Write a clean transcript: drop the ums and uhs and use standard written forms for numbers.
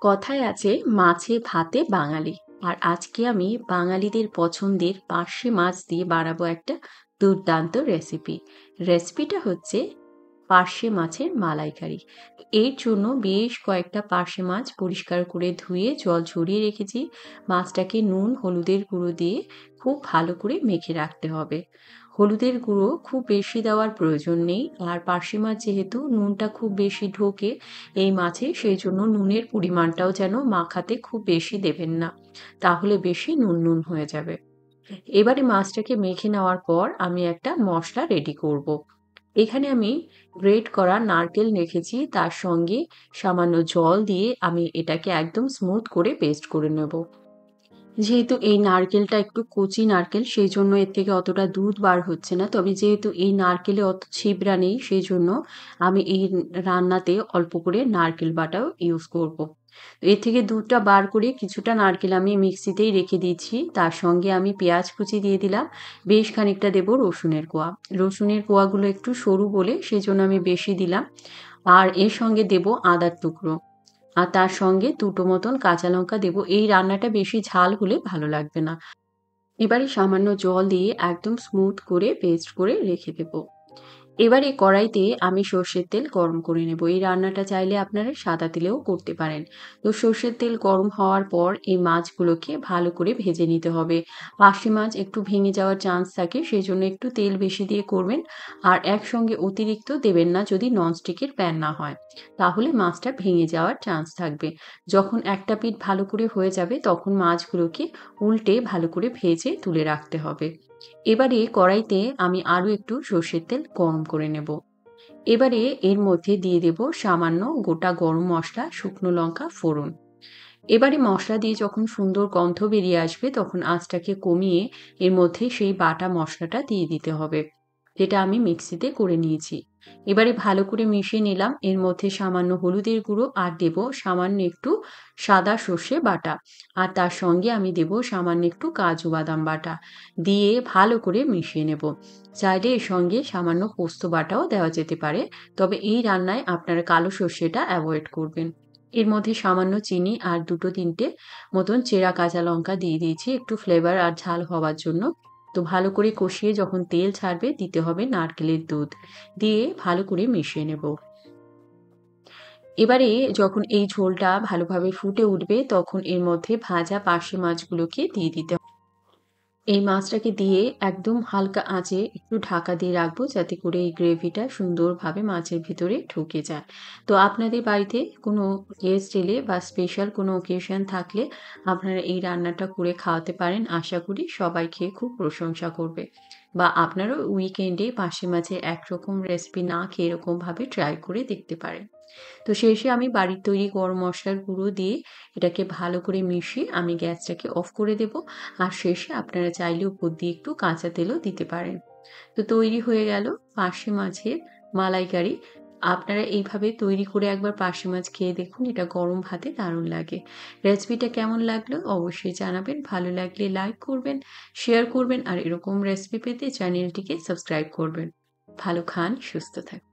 কথায় আছে মাছে ভাতে বাঙালি। আর আজকে আমি বাঙালিদের পছন্দের পার্শে মাছ দিয়ে বানাবো একটা দুর্দান্ত রেসিপিটা হচ্ছে পার্শে মাছের মালাইকারি। এর জন্য বেশ কয়েকটা পার্শে মাছ পরিষ্কার করে ধুয়ে জল ঝরিয়ে রেখেছি। মাছটাকে নুন হলুদের গুঁড়ো দিয়ে খুব ভালো করে মেখে রাখতে হবে। হলুদের গুঁড়ো খুব বেশি দেওয়ার প্রয়োজন নেই, আর পার্শে মাছ যেহেতু নুনটা খুব বেশি ঢোকে এই মাছে, সেই জন্য নুনের পরিমাণটাও যেন মাখাতে খুব বেশি দেবেন না, তাহলে বেশি নুন নুন হয়ে যাবে। এবারে মাছটাকে মেখে নেওয়ার পর আমি একটা মশলা রেডি করব। এখানে আমি গ্রেট করা নারকেল রেখেছি, তার সঙ্গে সামান্য জল দিয়ে আমি এটাকে একদম স্মুথ করে পেস্ট করে নেব। যেহেতু এই নারকেলটা একটু কচি নারকেল, সেই জন্য এর থেকে অতটা দুধ বার হচ্ছে না, তবে যেহেতু এই নারকেলে অত ছিবড়া নেই, সেই জন্য আমি এই রান্নাতে অল্প করে নারকেল বাটাও ইউজ করব। এর থেকে দুধটা বার করে কিছুটা নারকেল আমি মিক্সিতেই রেখে দিয়েছি, তার সঙ্গে আমি পেঁয়াজ কুচি দিয়ে দিলাম, বেশ খানিকটা দেব রসুনের কোয়া। রসুনের কোয়াগুলো একটু সরু বলে সেই জন্য আমি বেশি দিলাম। আর এর সঙ্গে দেব আদার টুকরো, আর তার সঙ্গে দুটো মতন কাঁচা লঙ্কা দেব। এই রান্নাটা বেশি ঝাল হলে ভালো লাগবে না। এবারে সামান্য জল দিয়ে একদম স্মুথ করে পেস্ট করে রেখে দেব। এবারে কড়াইতে আমি সর্ষের তেল গরম করে নেব। এই রান্নাটা চাইলে আপনারা সাদা তেলেও করতে পারেন। তো সর্ষের তেল গরম হওয়ার পর এই মাছগুলোকে ভালো করে ভেজে নিতে হবে। পার্শে মাছ একটু ভেঙে যাওয়ার চান্স থাকে, সেই জন্য একটু তেল বেশি দিয়ে করবেন। আর একসঙ্গে অতিরিক্ত দেবেন না যদি ননস্টিকের প্যান না হয়, তাহলে মাছটা ভেঙে যাওয়ার চান্স থাকবে। যখন একটা পিঠ ভালো করে হয়ে যাবে তখন মাছগুলোকে উল্টে ভালো করে ভেজে তুলে রাখতে হবে। এবারে কড়াইতে আমি আরও একটু সর্ষের তেল গরম করে নেব। এবারে এর মধ্যে দিয়ে দেব সামান্য গোটা গরম মশলা, শুকনো লঙ্কা ফোড়ন। এবারে মশলা দিয়ে যখন সুন্দর গন্ধ বেরিয়ে আসবে তখন আঁচটাকে কমিয়ে এর মধ্যে সেই বাটা মশলাটা দিয়ে দিতে হবে, যেটা আমি মিক্সিতে করে নিয়েছি। এবারে ভালো করে মিশিয়ে নিলাম। এর মধ্যে সামান্য হলুদের গুঁড়ো আর দেব সামান্য একটু সাদা সর্ষে বাটা, আর তার সঙ্গে আমি দেব সামান্য একটু কাজু বাদাম বাটা, দিয়ে ভালো করে মিশিয়ে নেব। চাইলে এর সঙ্গে সামান্য পোস্ত বাটাও দেওয়া যেতে পারে, তবে এই রান্নায় আপনারা কালো সর্ষেটা অ্যাভয়েড করবেন। এর মধ্যে সামান্য চিনি আর দুটো তিনটে মতন চেরা কাঁচা লঙ্কা দিয়ে দিয়েছি একটু ফ্লেভার আর ঝাল হওয়ার জন্য। তো ভালো করে কষিয়ে যখন তেল ছাড়বে দিতে হবে নারকেলের দুধ, দিয়ে ভালো করে মিশিয়ে নেব। এবারে যখন এই ঝোলটা ভালোভাবে ফুটে উঠবে তখন এর মধ্যে ভাজা পার্শে মাছগুলোকে দিয়ে দিতে হবে। এই মাছটাকে দিয়ে একদম হালকা আঁচে একটু ঢাকা দিয়ে রাখবো, যাতে করে এই গ্রেভিটা সুন্দরভাবে মাছের ভিতরে ঢুকে যায়। তো আপনাদের বাড়িতে কোনো গেস্ট এলে বা স্পেশাল কোনো অকেশন থাকলে আপনারা এই রান্নাটা করে খাওয়াতে পারেন। আশা করি সবাই খেয়ে খুব প্রশংসা করবে। বা আপনারাও উইকেন্ডে পার্শে মাছের একরকম রেসিপি না খেয়ে এরকমভাবে ট্রাই করে দেখতে পারেন। তো শেষে আমি বাড়ির তৈরি গরম মশলার গুঁড়ো দিয়ে এটাকে ভালো করে মিশিয়ে আমি গ্যাসটাকে অফ করে দেব। আর শেষে আপনারা চাইলে উপর দিয়ে একটু কাঁচা তেলও দিতে পারেন। তো তৈরি হয়ে গেল পার্শে মাছের মালাইকারি। আপনারা এইভাবে তৈরি করে একবার পার্শে মাছ খেয়ে দেখুন, এটা গরম ভাতে দারুণ লাগে। রেসিপিটা কেমন লাগলো অবশ্যই জানাবেন। ভালো লাগলে লাইক করবেন, শেয়ার করবেন, আর এরকম রেসিপি পেতে চ্যানেলটিকে সাবস্ক্রাইব করবেন। ভালো খান, সুস্থ থাকুন।